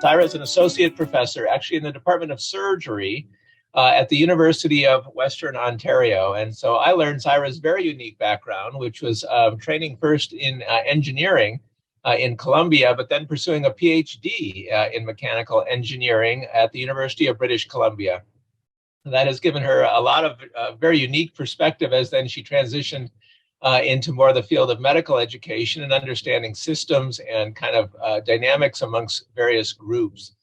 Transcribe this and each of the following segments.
Sayra is an associate professor, actually in the Department of Surgery at the University of Western Ontario. And so I learned Sayra's very unique background, which was training first in engineering in Columbia, but then pursuing a PhD in mechanical engineering at the University of British Columbia. That has given her a lot of very unique perspective as then she transitioned into more of the field of medical education and understanding systems and kind of dynamics amongst various groups.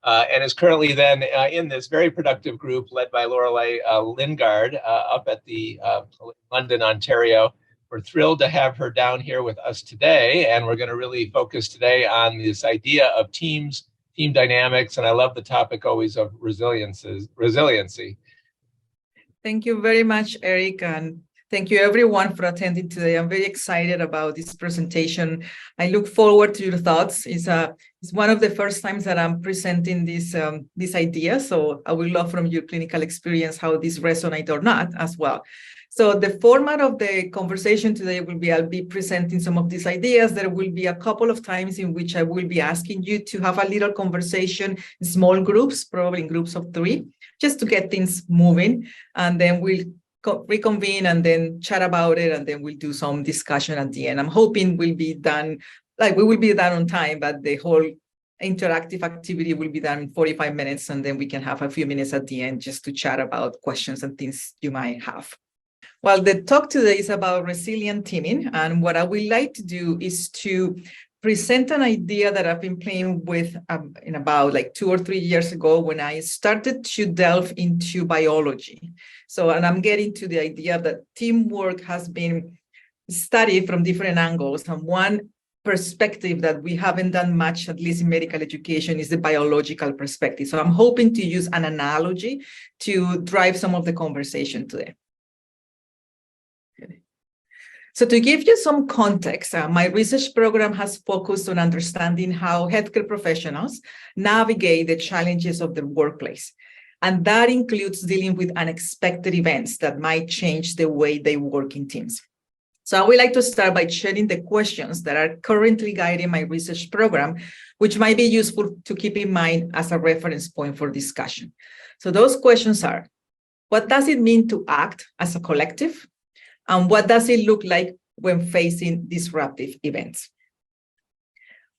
And is currently then in this very productive group led by Lorelei Lingard up at the London, Ontario. We're thrilled to have her down here with us today, and we're going to really focus today on this idea of teams, team dynamics, and I love the topic always of resiliency. Thank you very much, Eric, and thank you everyone for attending today. I'm very excited about this presentation. I look forward to your thoughts. It's one of the first times that I'm presenting this idea, so I would love from your clinical experience how this resonates or not as well. So the format of the conversation today will be, I'll be presenting some of these ideas. There will be a couple of times in which I will be asking you to have a little conversation in small groups, probably in groups of 3, just to get things moving. And then we'll reconvene and then chat about it, and then we'll do some discussion at the end. I'm hoping we'll be done, we will be done on time, but the whole interactive activity will be done in 45 minutes, and then we can have a few minutes at the end just to chat about questions and things you might have. Well, the talk today is about resilient teaming, and what I would like to do is to present an idea that I've been playing with in about 2 or 3 years ago when I started to delve into biology. So, and I'm getting to the idea that teamwork has been studied from different angles, and one perspective that we haven't done much, at least in medical education, is the biological perspective. So I'm hoping to use an analogy to drive some of the conversation today. So to give you some context, my research program has focused on understanding how healthcare professionals navigate the challenges of the workplace. And that includes dealing with unexpected events that might change the way they work in teams. So I would like to start by sharing the questions that are currently guiding my research program, which might be useful to keep in mind as a reference point for discussion. So those questions are, what does it mean to act as a collective? And what does it look like when facing disruptive events?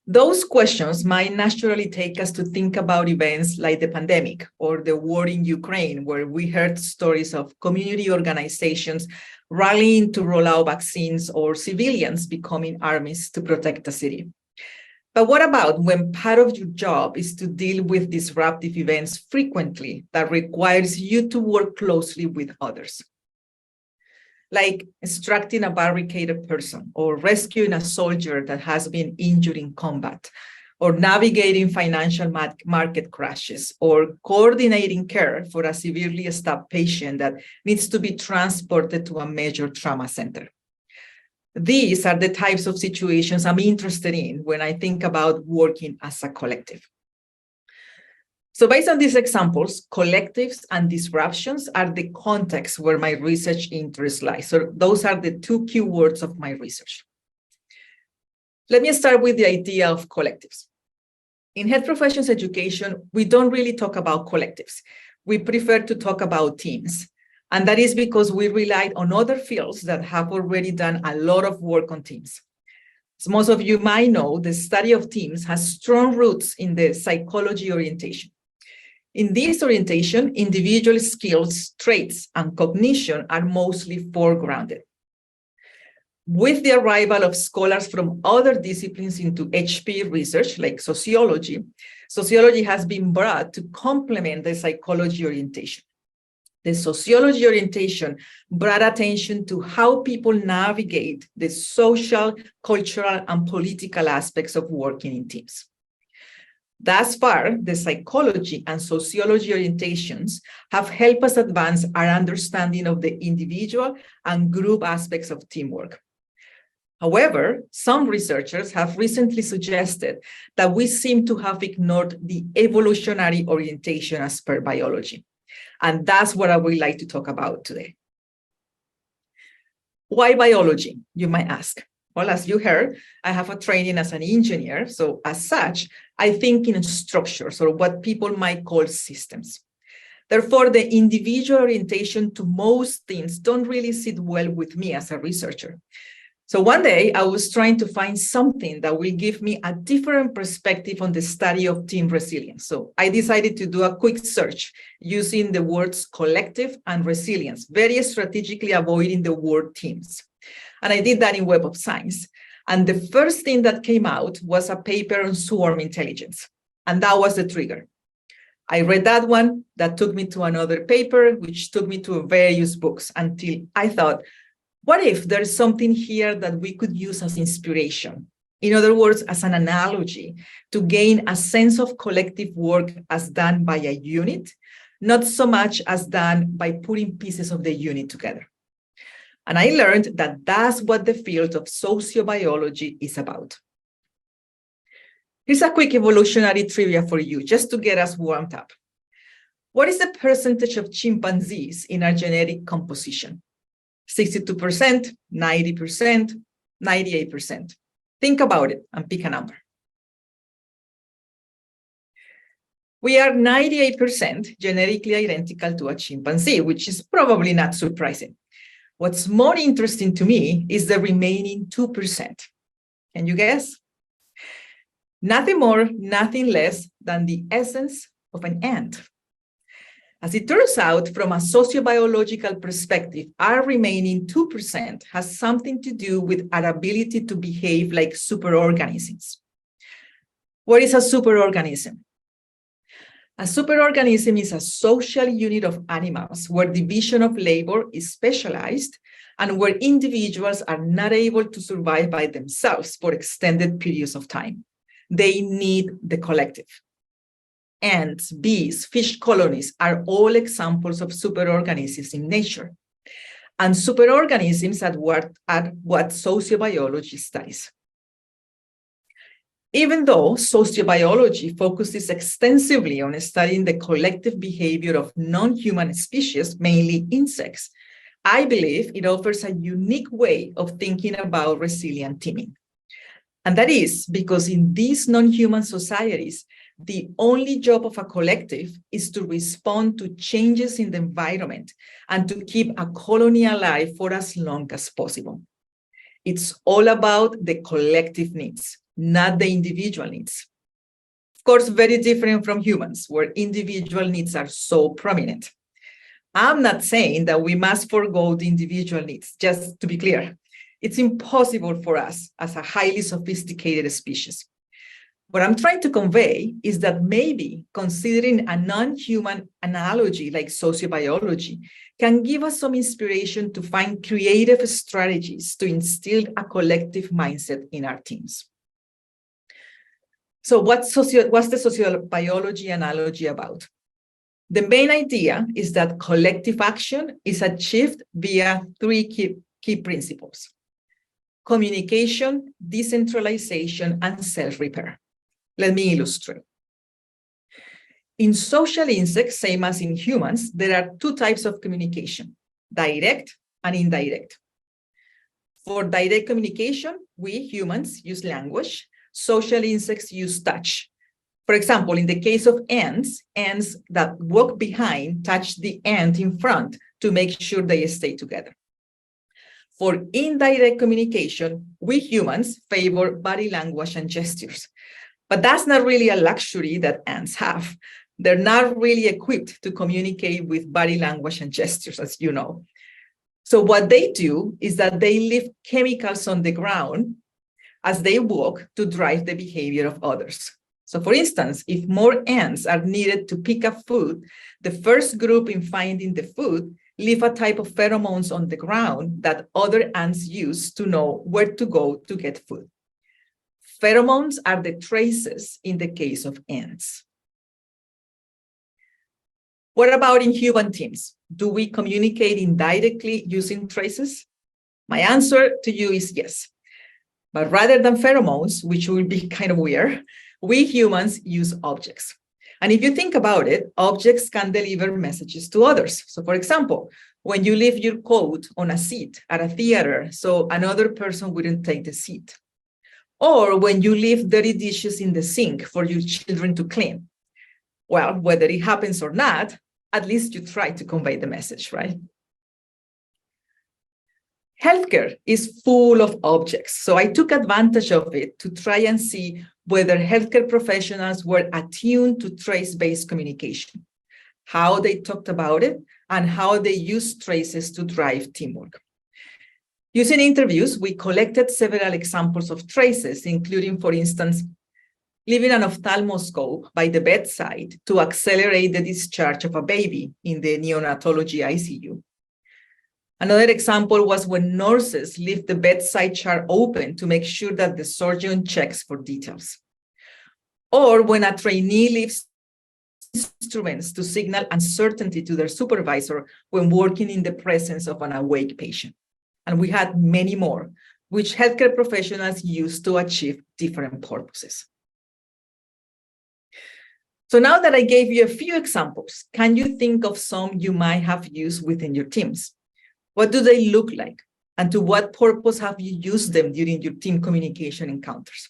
Those questions might naturally take us to think about events like the pandemic or the war in Ukraine, where we heard stories of community organizations rallying to roll out vaccines or civilians becoming armies to protect the city. But what about when part of your job is to deal with disruptive events frequently that requires you to work closely with others? Like extracting a barricaded person or rescuing a soldier that has been injured in combat, or navigating financial market crashes, or coordinating care for a severely stabbed patient that needs to be transported to a major trauma center. These are the types of situations I'm interested in when I think about working as a collective. So based on these examples, collectives and disruptions are the context where my research interest lies. So those are the 2 key words of my research. Let me start with the idea of collectives. In health professions education, we don't really talk about collectives. We prefer to talk about teams. And that is because we relied on other fields that have already done a lot of work on teams. As most of you might know, the study of teams has strong roots in the psychology orientation. In this orientation, individual skills, traits, and cognition are mostly foregrounded. With the arrival of scholars from other disciplines into HP research, like sociology, sociology has been brought to complement the psychology orientation. The sociology orientation brought attention to how people navigate the social, cultural, and political aspects of working in teams. Thus far, the psychology and sociology orientations have helped us advance our understanding of the individual and group aspects of teamwork. However, some researchers have recently suggested that we seem to have ignored the evolutionary orientation as per biology. And that's what I would like to talk about today. Why biology, you might ask? Well, as you heard, I have a training as an engineer. So as such, I think in structures or what people might call systems. Therefore, the individual orientation to most things don't really sit well with me as a researcher. So one day I was trying to find something that will give me a different perspective on the study of team resilience. So I decided to do a quick search using the words collective and resilience, very strategically avoiding the word teams. And I did that in Web of Science. And the first thing that came out was a paper on swarm intelligence. And that was the trigger. I read that one, that took me to another paper, which took me to various books until I thought, what if there's something here that we could use as inspiration? In other words, as an analogy to gain a sense of collective work as done by a unit, not so much as done by putting pieces of the unit together. And I learned that that's what the field of sociobiology is about. Here's a quick evolutionary trivia for you, just to get us warmed up. What is the percentage of chimpanzees in our genetic composition? 62%, 90%, 98%. Think about it and pick a number. We are 98% genetically identical to a chimpanzee, which is probably not surprising. What's more interesting to me is the remaining 2%. Can you guess? Nothing more, nothing less than the essence of an ant. As it turns out, from a sociobiological perspective, our remaining 2% has something to do with our ability to behave like superorganisms. What is a superorganism? A superorganism is a social unit of animals where division of labor is specialized and where individuals are not able to survive by themselves for extended periods of time. They need the collective. Ants, bees, fish colonies are all examples of superorganisms in nature. And superorganisms are what sociobiology studies. Even though sociobiology focuses extensively on studying the collective behavior of non-human species, mainly insects, I believe it offers a unique way of thinking about resilient teaming. And that is because in these non-human societies, the only job of a collective is to respond to changes in the environment and to keep a colony alive for as long as possible. It's all about the collective needs, not the individual needs. Of course, very different from humans, where individual needs are so prominent. I'm not saying that we must forego the individual needs, just to be clear. It's impossible for us as a highly sophisticated species. What I'm trying to convey is that maybe considering a non-human analogy like sociobiology can give us some inspiration to find creative strategies to instill a collective mindset in our teams. So what's the sociobiology analogy about? The main idea is that collective action is achieved via three key principles: communication, decentralization, and self-repair. Let me illustrate. In social insects, same as in humans, there are two types of communication: direct and indirect. For direct communication, we humans use language. Social insects use touch. For example, in the case of ants, ants that walk behind touch the ant in front to make sure they stay together. For indirect communication, we humans favor body language and gestures. But that's not really a luxury that ants have. They're not really equipped to communicate with body language and gestures, as you know. So what they do is that they leave chemicals on the ground as they walk to drive the behavior of others. So for instance, if more ants are needed to pick up food, the first group in finding the food leave a type of pheromones on the ground that other ants use to know where to go to get food. Pheromones are the traces in the case of ants. What about in human teams? Do we communicate indirectly using traces? My answer to you is yes. But rather than pheromones, which will be kind of weird, we humans use objects. And if you think about it, objects can deliver messages to others. So for example, when you leave your coat on a seat at a theater so another person wouldn't take the seat, or when you leave dirty dishes in the sink for your children to clean. Well, whether it happens or not, at least you try to convey the message, right? Healthcare is full of objects, so I took advantage of it to try and see whether healthcare professionals were attuned to trace-based communication, how they talked about it, and how they used traces to drive teamwork. Using interviews, we collected several examples of traces, including, for instance, leaving an ophthalmoscope by the bedside to accelerate the discharge of a baby in the neonatology ICU. Another example was when nurses leave the bedside chart open to make sure that the surgeon checks for details. Or when a trainee leaves instruments to signal uncertainty to their supervisor when working in the presence of an awake patient. And we had many more, which healthcare professionals use to achieve different purposes. So now that I gave you a few examples, can you think of some you might have used within your teams? What do they look like? And to what purpose have you used them during your team communication encounters?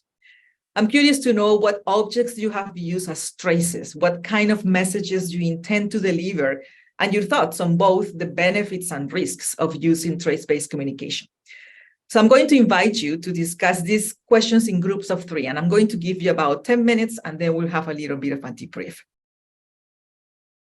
I'm curious to know what objects you have used as traces, what kind of messages you intend to deliver, and your thoughts on both the benefits and risks of using trace-based communication. So I'm going to invite you to discuss these questions in groups of 3, and I'm going to give you about 10 minutes, and then we'll have a little bit of a debrief.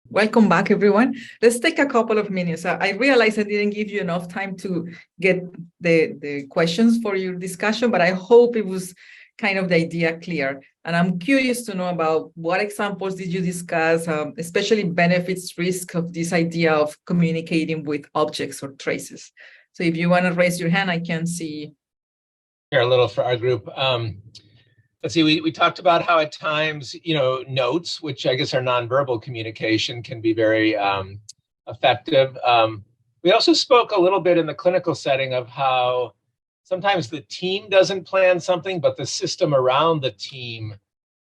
Welcome back, everyone. Let's take a couple of minutes. I realize I didn't give you enough time to get the questions for your discussion, but I hope it was kind of the idea clear. And I'm curious to know about what examples did you discuss, especially benefits, risk of this idea of communicating with objects or traces. So if you want to raise your hand, I can see. Share a little for our group. Let's see, we talked about how at times, notes, which I guess are nonverbal communication, can be very effective. We also spoke a little bit in the clinical setting of how sometimes the team doesn't plan something, but the system around the team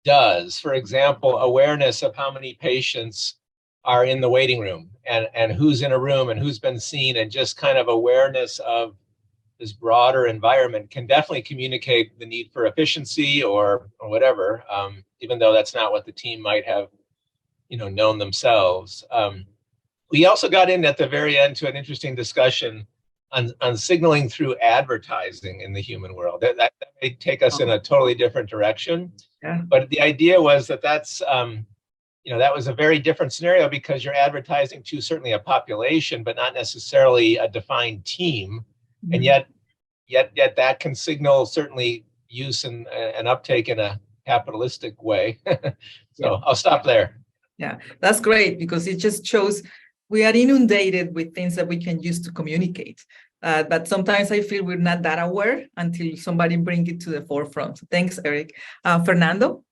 does. For example, awareness of how many patients are in the waiting room and who's in a room and who's been seen, and just kind of awareness of this broader environment can definitely communicate the need for efficiency or whatever, even though that's not what the team might have, known themselves. We also got in at the very end to an interesting discussion on signaling through advertising in the human world. That may take us in a totally different direction. Yeah. But the idea was that's, that was a very different scenario because you're advertising to certainly a population, but not necessarily a defined team. And yet that can signal certainly use and uptake in a capitalistic way. So I'll stop there. Yeah, that's great because it just shows we are inundated with things that we can use to communicate. But sometimes I feel we're not that aware until somebody brings it to the forefront. So thanks, Eric. Fernando?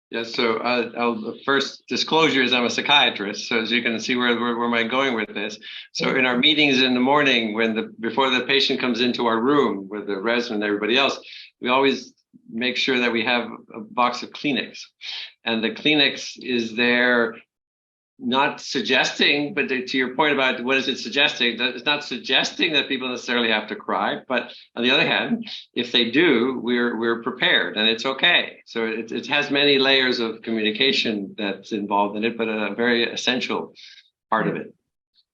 Yes, so I'll first disclosure is I'm a psychiatrist, so as you can see where am I going with this. So in our meetings in the morning, before the patient comes into our room with the resident and everybody else, we always make sure that we have a box of Kleenex, and the Kleenex is there not suggesting, but to your point about what is it suggesting, it's not suggesting that people necessarily have to cry, but on the other hand, if they do, we're prepared and it's okay. So it has many layers of communication that's involved in it, but a very essential part of it.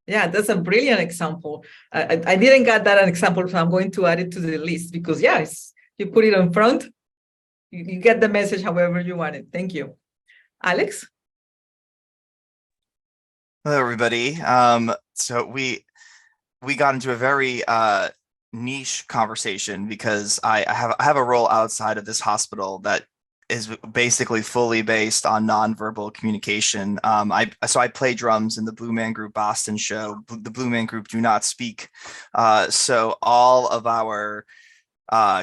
Yeah, that's a brilliant example. I didn't get that an example, so I'm going to add it to the list because yes, you put it in front, you get the message however you want it. Thank you. Alex? Hello, everybody. So we got into a very niche conversation because I have a role outside of this hospital that is basically fully based on nonverbal communication. So I play drums in the Blue Man Group Boston show. The Blue Man Group do not speak. So all of our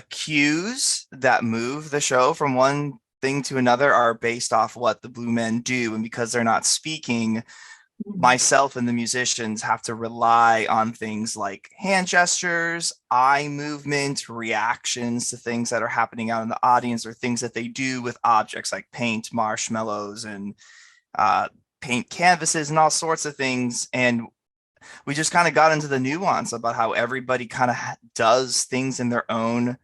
cues that move the show from one thing to another are based off what the Blue Men do, and because they're not speaking, myself and the musicians have to rely on things like hand gestures, eye movement, reactions to things that are happening out in the audience, or things that they do with objects like paint, marshmallows, and paint canvases and all sorts of things. And we just kind of got into the nuance about how everybody kind of does things in their own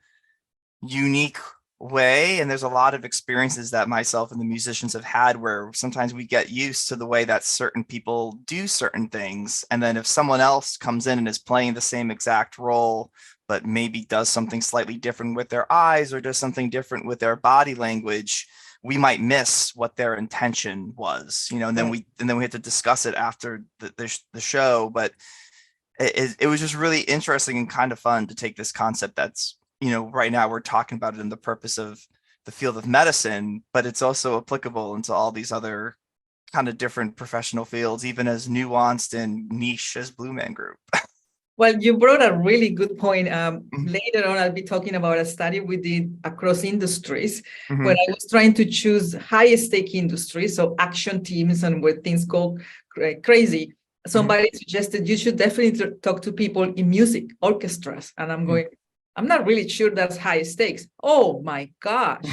unique way. And there's a lot of experiences that myself and the musicians have had where sometimes we get used to the way that certain people do certain things. And then if someone else comes in and is playing the same exact role, but maybe does something slightly different with their eyes or does something different with their body language, we might miss what their intention was, and then we had to discuss it after the show. But it was just really interesting and kind of fun to take this concept that's, right now we're talking about it in the purpose of the field of medicine, but it's also applicable into all these other kind of different professional fields, even as nuanced and niche as Blue Man Group. Well, you brought a really good point. Later on, I'll be talking about a study we did across industries when I was trying to choose high-stake industries, so action teams and where things go crazy. Somebody suggested you should definitely talk to people in music, orchestras. And I'm going, I'm not really sure that's high stakes. Oh my gosh.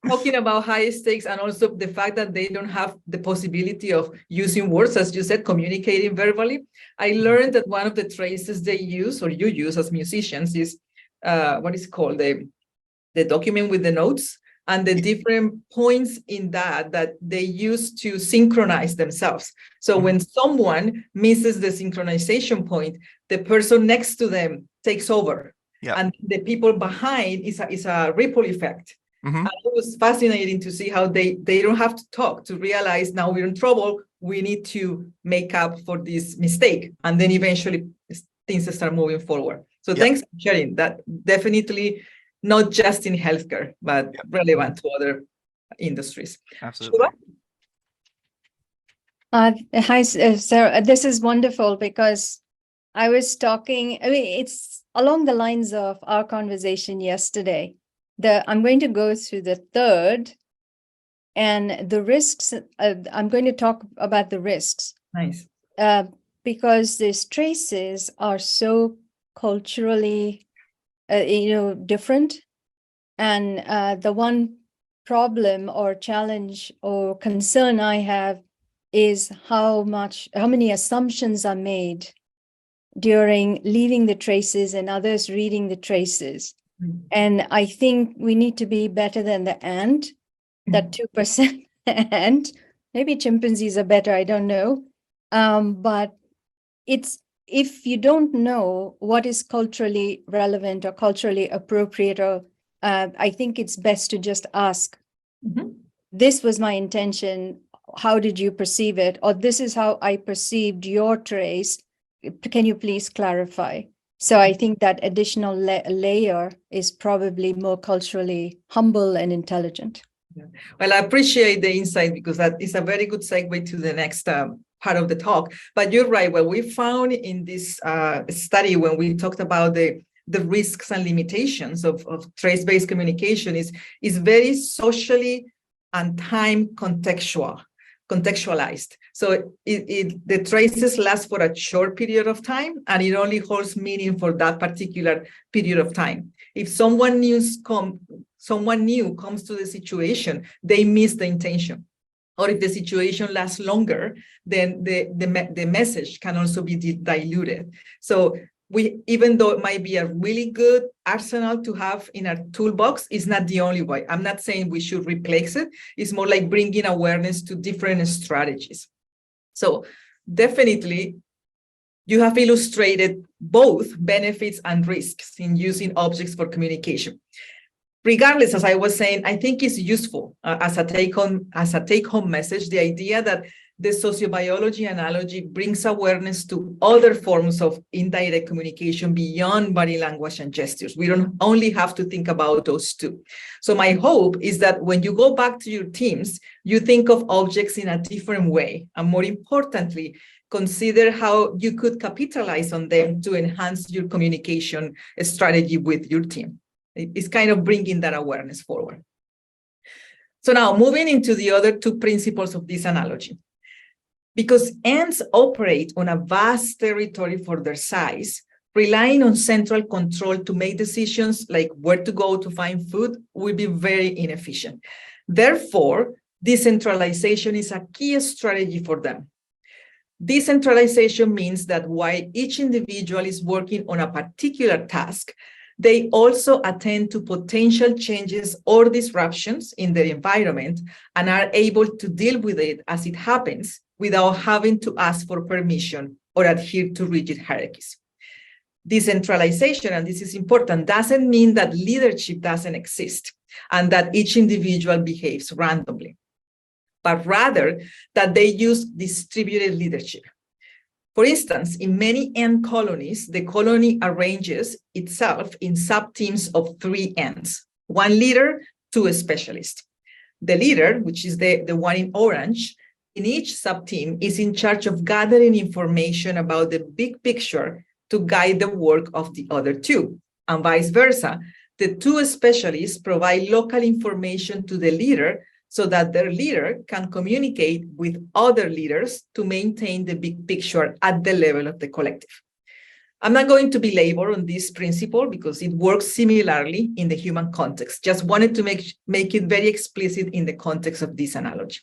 Talking about high stakes and also the fact that they don't have the possibility of using words, as you said, communicating verbally. I learned that one of the traces they use, or you use as musicians, is what is called the document with the notes and the different points in that they use to synchronize themselves. So when someone misses the synchronization point, the person next to them takes over. And the people behind is a ripple effect. And it was fascinating to see how they don't have to talk to realize now we're in trouble. We need to make up for this mistake. And then eventually things start moving forward. So thanks for sharing that. Definitely not just in healthcare, but relevant to other industries. Absolutely. Hi, Sarah. This is wonderful because I was talking, it's along the lines of our conversation yesterday. I'm going to go through the third and the risks. I'm going to talk about the risks. Nice. Because these traces are so culturally, different. And the one problem or challenge or concern I have is how many assumptions are made during leaving the traces and others reading the traces. And I think we need to be better than the ant, that 2% ant. Maybe chimpanzees are better, I don't know. But if you don't know what is culturally relevant or culturally appropriate, or I think it's best to just ask, this was my intention, how did you perceive it? Or this is how I perceived your trace. Can you please clarify? So I think that additional layer is probably more culturally humble and intelligent. Well, I appreciate the insight because that is a very good segue to the next part of the talk. But you're right. What we found in this study when we talked about the risks and limitations of trace-based communication is very socially and time contextualized. So the traces last for a short period of time, and it only holds meaning for that particular period of time. If someone new comes to the situation, they miss the intention. Or if the situation lasts longer, then the message can also be diluted. So even though it might be a really good arsenal to have in our toolbox, it's not the only way. I'm not saying we should replace it. It's more like bringing awareness to different strategies. So definitely, you have illustrated both benefits and risks in using objects for communication. Regardless, as I was saying, I think it's useful as a take-home message, the idea that the sociobiology analogy brings awareness to other forms of indirect communication beyond body language and gestures. We don't only have to think about those two. So my hope is that when you go back to your teams, you think of objects in a different way. And more importantly, consider how you could capitalize on them to enhance your communication strategy with your team. It's kind of bringing that awareness forward. So now moving into the other two principles of this analogy. Because ants operate on a vast territory for their size, relying on central control to make decisions like where to go to find food will be very inefficient. Therefore, decentralization is a key strategy for them. Decentralization means that while each individual is working on a particular task, they also attend to potential changes or disruptions in their environment and are able to deal with it as it happens without having to ask for permission or adhere to rigid hierarchies. Decentralization, and this is important, doesn't mean that leadership doesn't exist and that each individual behaves randomly, but rather that they use distributed leadership. For instance, in many ant colonies, the colony arranges itself in sub-teams of 3 ants, 1 leader, 2 specialists. The leader, which is the one in orange, in each sub-team is in charge of gathering information about the big picture to guide the work of the other 2, and vice versa. The 2 specialists provide local information to the leader so that their leader can communicate with other leaders to maintain the big picture at the level of the collective. I'm not going to belabor on this principle because it works similarly in the human context. Just wanted to make it very explicit in the context of this analogy.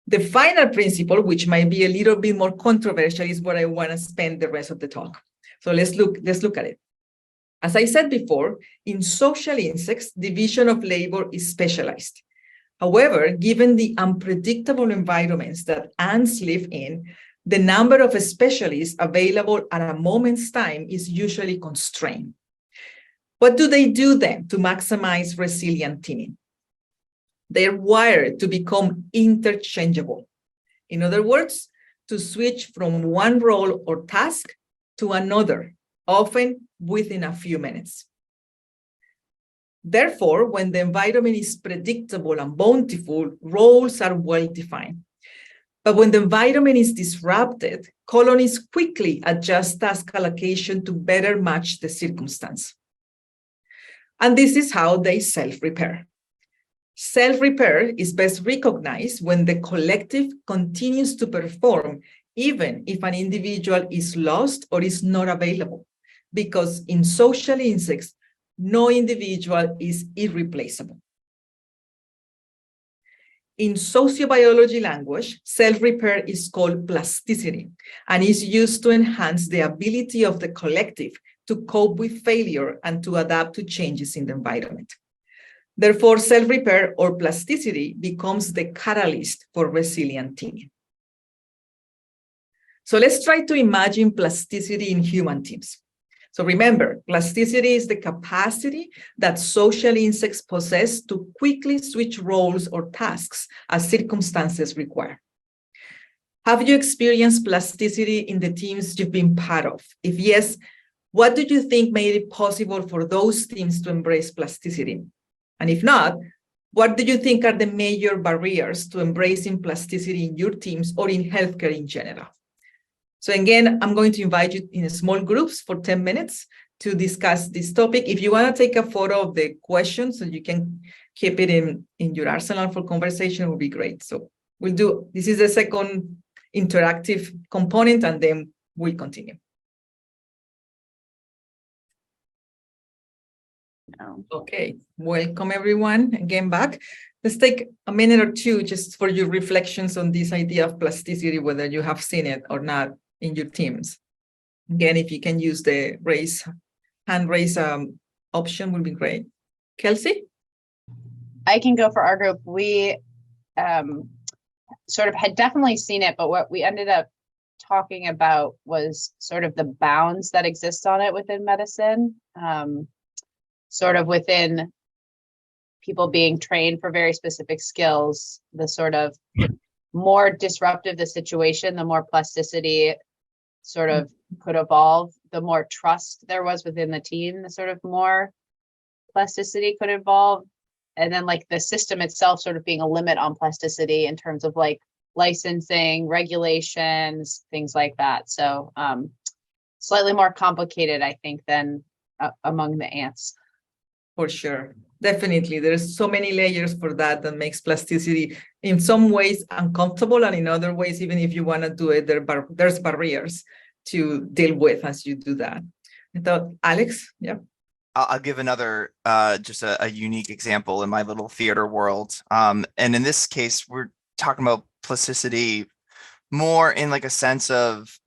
The final principle, which might be a little bit more controversial, is what I want to spend the rest of the talk. So let's look at it. As I said before, in social insects, division of labor is specialized. However, given the unpredictable environments that ants live in, the number of specialists available at a moment's time is usually constrained. What do they do then to maximize resilient teaming? They're wired to become interchangeable. In other words, to switch from one role or task to another, often within a few minutes. Therefore, when the environment is predictable and bountiful, roles are well defined. But when the environment is disrupted, colonies quickly adjust task allocation to better match the circumstance. And this is how they self-repair. Self-repair is best recognized when the collective continues to perform, even if an individual is lost or is not available, because in social insects, no individual is irreplaceable. In sociobiology language, self-repair is called plasticity and is used to enhance the ability of the collective to cope with failure and to adapt to changes in the environment. Therefore, self-repair or plasticity becomes the catalyst for resilient teaming. So let's try to imagine plasticity in human teams. So remember, plasticity is the capacity that social insects possess to quickly switch roles or tasks as circumstances require. Have you experienced plasticity in the teams you've been part of? If yes, what do you think made it possible for those teams to embrace plasticity? And if not, what do you think are the major barriers to embracing plasticity in your teams or in healthcare in general? So again, I'm going to invite you in small groups for 10 minutes to discuss this topic. If you want to take a photo of the question so you can keep it in your arsenal for conversation, it would be great. So we'll do, this is the second interactive component, and then we'll continue. Okay, welcome everyone again back. Let's take a minute or two just for your reflections on this idea of plasticity, whether you have seen it or not in your teams. Again, if you can use the hand raise option would be great. Kelsey? I can go for our group. We sort of had definitely seen it, but what we ended up talking about was sort of the bounds that exist on it within medicine. Sort of within people being trained for very specific skills, the sort of more disruptive the situation, the more plasticity sort of could evolve, the more trust there was within the team, the sort of more plasticity could evolve. And then like the system itself sort of being a limit on plasticity in terms of like licensing, regulations, things like that. So slightly more complicated, I think, than among the ants. For sure. Definitely. There's so many layers for that makes plasticity in some ways uncomfortable, and in other ways, even if you want to do it, there's barriers to deal with as you do that. I thought, Alex, yeah. I'll give another, just a unique example in my little theater world. And in this case, we're talking about plasticity more in like a sense of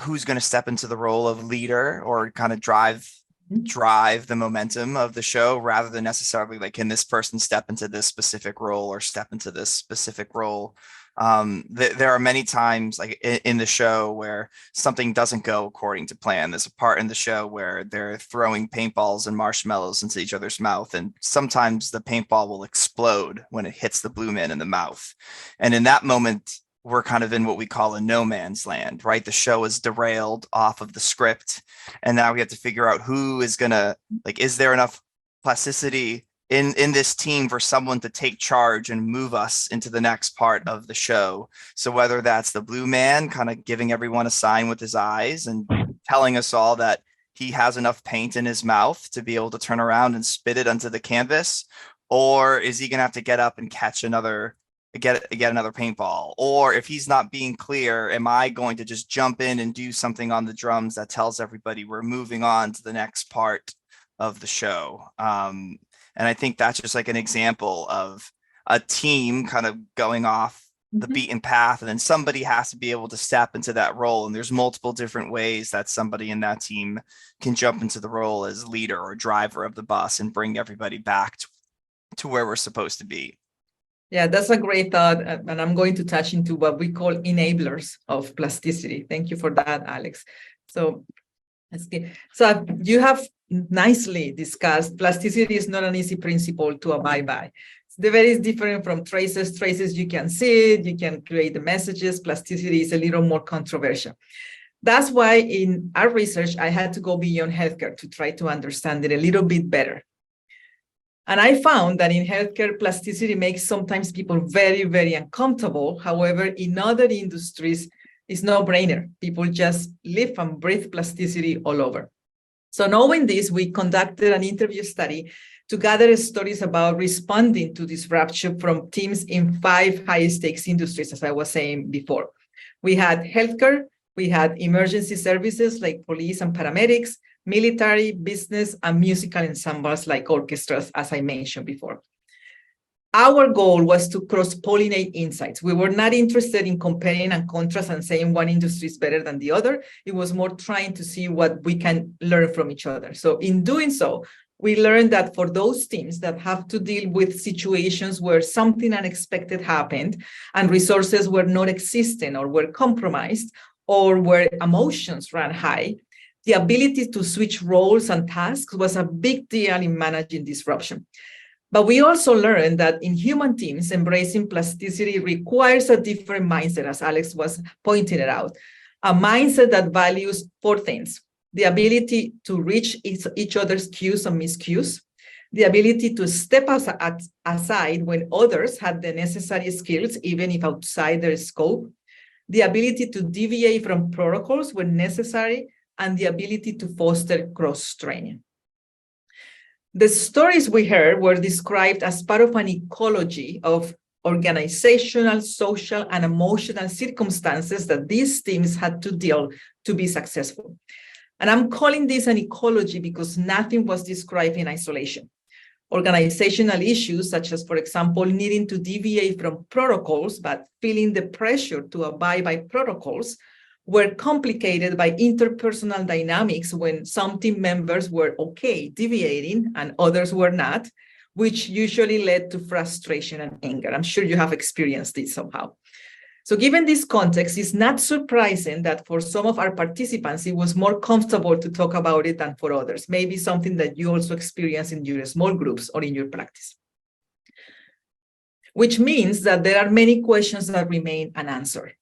who's going to step into the role of leader or kind of drive the momentum of the show, rather than necessarily like, can this person step into this specific role or step into this specific role. There are many times like in the show where something doesn't go according to plan. There's a part in the show where they're throwing paintballs and marshmallows into each other's mouth, and sometimes the paintball will explode when it hits the blue man in the mouth. And in that moment, we're kind of in what we call a no man's land, right? The show is derailed off of the script. And now we have to figure out who is gonna, like, is there enough plasticity in this team for someone to take charge and move us into the next part of the show? So whether that's the blue man kind of giving everyone a sign with his eyes and telling us all that he has enough paint in his mouth to be able to turn around and spit it onto the canvas, or is he gonna have to get up and catch another paintball? Or if he's not being clear, am I going to just jump in and do something on the drums that tells everybody we're moving on to the next part of the show? And I think that's just like an example of a team kind of going off the beaten path, and then somebody has to be able to step into that role. And there's multiple different ways that somebody in that team can jump into the role as leader or driver of the bus and bring everybody back to where we're supposed to be. Yeah, that's a great thought. And I'm going to touch into what we call enablers of plasticity. Thank you for that, Alex. So you have nicely discussed plasticity is not an easy principle to abide by. It's very different from traces. Traces, you can see it, you can create the messages. Plasticity is a little more controversial. That's why in our research, I had to go beyond healthcare to try to understand it a little bit better. And I found that in healthcare, plasticity makes sometimes people very, very uncomfortable. However, in other industries, it's no brainer. People just live and breathe plasticity all over. So knowing this, we conducted an interview study to gather stories about responding to disruption from teams in 5 high-stakes industries, as I was saying before. We had healthcare, we had emergency services like police and paramedics, military, business, and musical ensembles like orchestras, as I mentioned before. Our goal was to cross-pollinate insights. We were not interested in comparing and contrast and saying one industry is better than the other. It was more trying to see what we can learn from each other. So in doing so, we learned that for those teams that have to deal with situations where something unexpected happened and resources were not existent or were compromised, or where emotions ran high, the ability to switch roles and tasks was a big deal in managing disruption. But we also learned that in human teams, embracing plasticity requires a different mindset, as Alex was pointing it out, a mindset that values 4 things: the ability to reach each other's cues and miscues, the ability to step aside when others had the necessary skills, even if outside their scope, the ability to deviate from protocols when necessary, and the ability to foster cross-training. The stories we heard were described as part of an ecology of organizational, social, and emotional circumstances that these teams had to deal to be successful. And I'm calling this an ecology because nothing was described in isolation. Organizational issues, such as, for example, needing to deviate from protocols, but feeling the pressure to abide by protocols, were complicated by interpersonal dynamics when some team members were okay deviating and others were not, which usually led to frustration and anger. I'm sure you have experienced this somehow. So given this context, it's not surprising that for some of our participants, it was more comfortable to talk about it than for others, maybe something that you also experience in your small groups or in your practice. Which means that there are many questions that remain unanswered.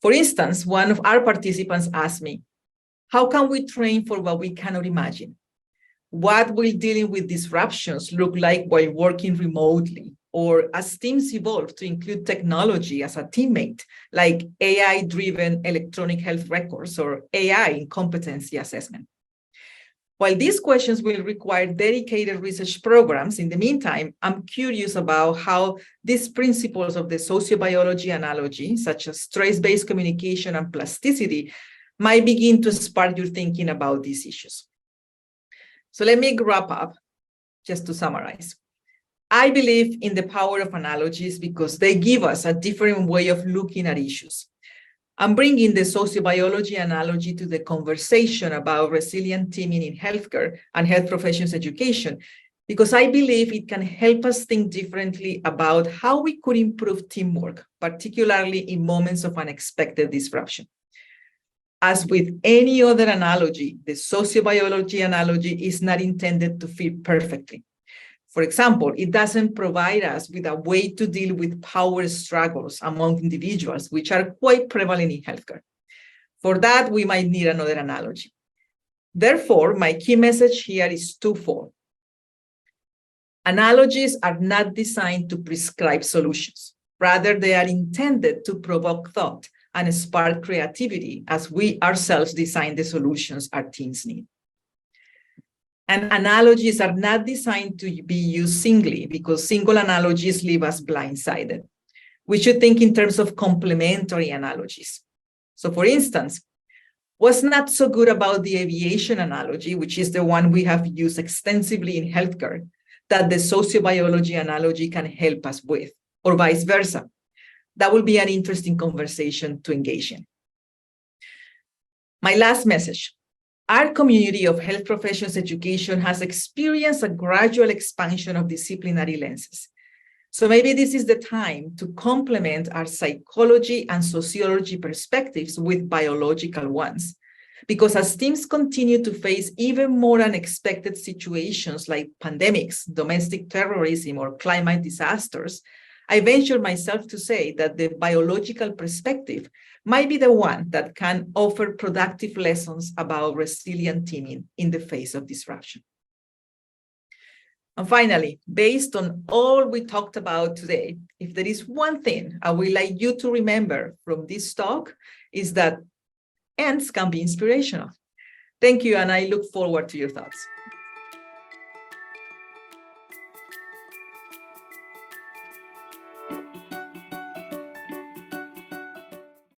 For instance, one of our participants asked me, how can we train for what we cannot imagine? What will dealing with disruptions look like while working remotely, or as teams evolve to include technology as a teammate, like AI-driven electronic health records or AI in competency assessment? While these questions will require dedicated research programs, in the meantime, I'm curious about how these principles of the sociobiology analogy, such as trace-based communication and plasticity, might begin to spark your thinking about these issues. So let me wrap up just to summarize. I believe in the power of analogies because they give us a different way of looking at issues. I'm bringing the sociobiology analogy to the conversation about resilient teaming in healthcare and health professions education, because I believe it can help us think differently about how we could improve teamwork, particularly in moments of unexpected disruption. As with any other analogy, the sociobiology analogy is not intended to fit perfectly. For example, it doesn't provide us with a way to deal with power struggles among individuals, which are quite prevalent in healthcare. For that, we might need another analogy. Therefore, my key message here is twofold. Analogies are not designed to prescribe solutions. Rather, they are intended to provoke thought and spark creativity as we ourselves design the solutions our teams need. And analogies are not designed to be used singly because single analogies leave us blindsided. We should think in terms of complementary analogies. So for instance, what's not so good about the aviation analogy, which is the one we have used extensively in healthcare, that the sociobiology analogy can help us with, or vice versa? That will be an interesting conversation to engage in. My last message. Our community of health professions education has experienced a gradual expansion of disciplinary lenses. So maybe this is the time to complement our psychology and sociology perspectives with biological ones. Because as teams continue to face even more unexpected situations like pandemics, domestic terrorism, or climate disasters, I venture myself to say that the biological perspective might be the one that can offer productive lessons about resilient teaming in the face of disruption. And finally, based on all we talked about today, if there is one thing I would like you to remember from this talk, is that ends can be inspirational. Thank you, and I look forward to your thoughts.